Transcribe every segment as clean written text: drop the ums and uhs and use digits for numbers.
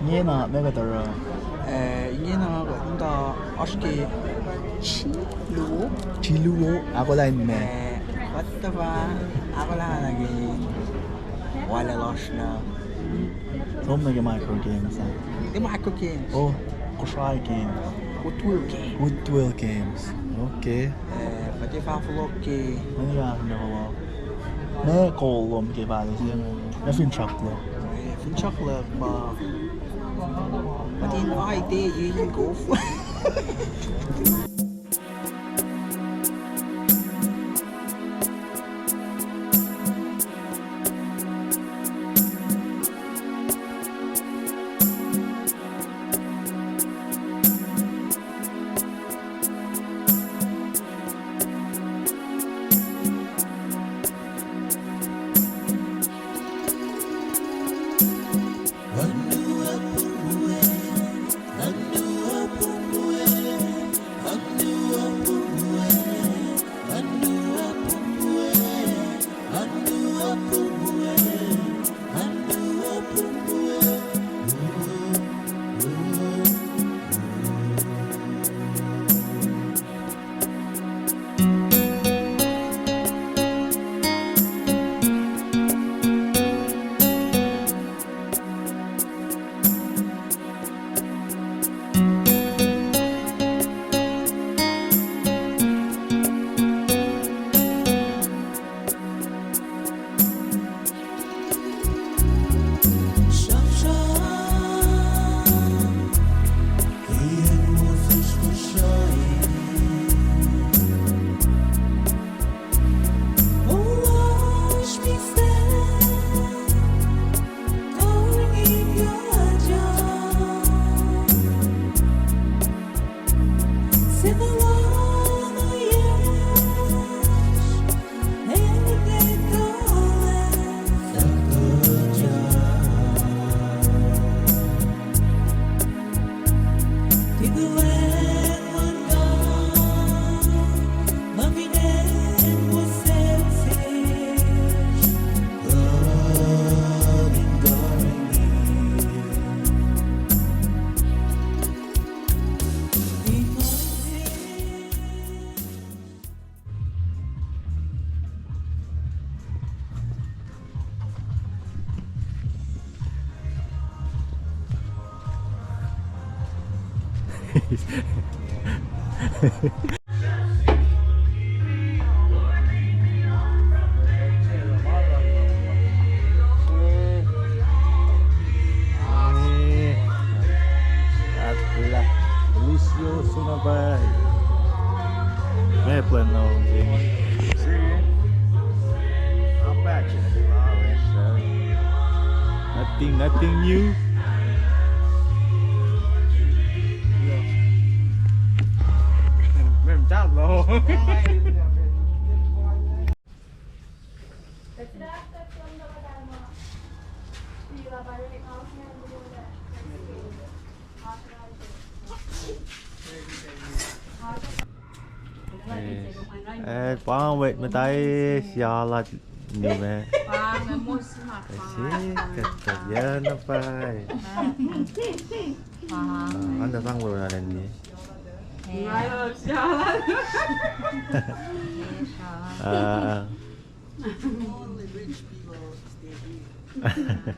Niena, megatara. Niena da aski Chiluo, ako lang me. Battava ako lang lagi wala lost na. Some nage micro games. Di micro games. Oh, kosrae games. Woodwill game. Woodwill games. Okay. Pati fafloki. Ano yan na wala? Me kolom ke bali siya. Me fin chaklo. Fin chocolate ba. Pati no idea you go for. Delicioso na bay. Me plano I'm back. Nothing new. Mềm chát rồi. Quang vậy mà tay Sialat nhiều mẹ. Kaya na pa. Anda sang bro na rin ni. Sialat. Only rich people stay here.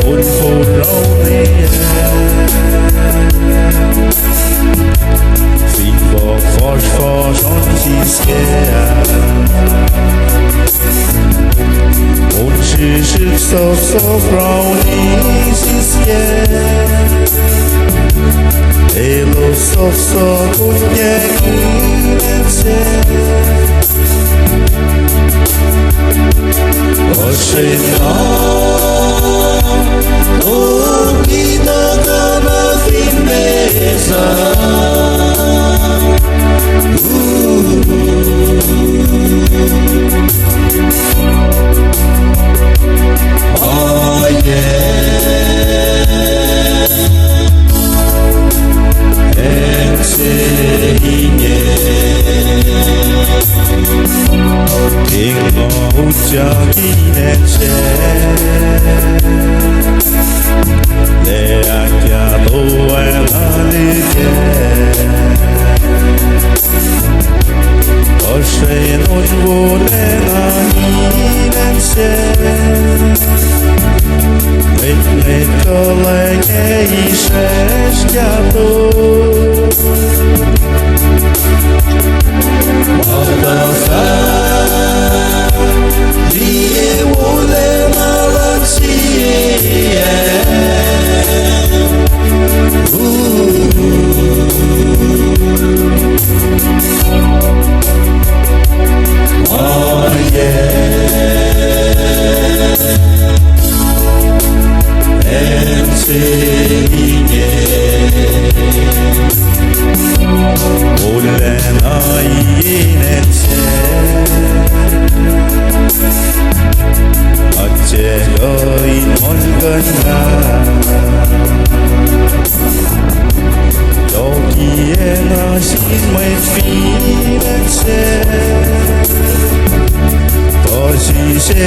hồn hồn rau nê vì bỏ son chi skea hồn sự so rau nê chi skea elo so kunye kinse Oshena Okina kana fineza Oh yeah Enseñe Tengo ujagineche Le acchiato e la lighe Osce non vuole la inense Metto lei che isce schiato Guarda fa Rie vuole malattie Oh yeah Ensegne Olena inense Acceloin molgana Giochiena sin mai finense Porsi se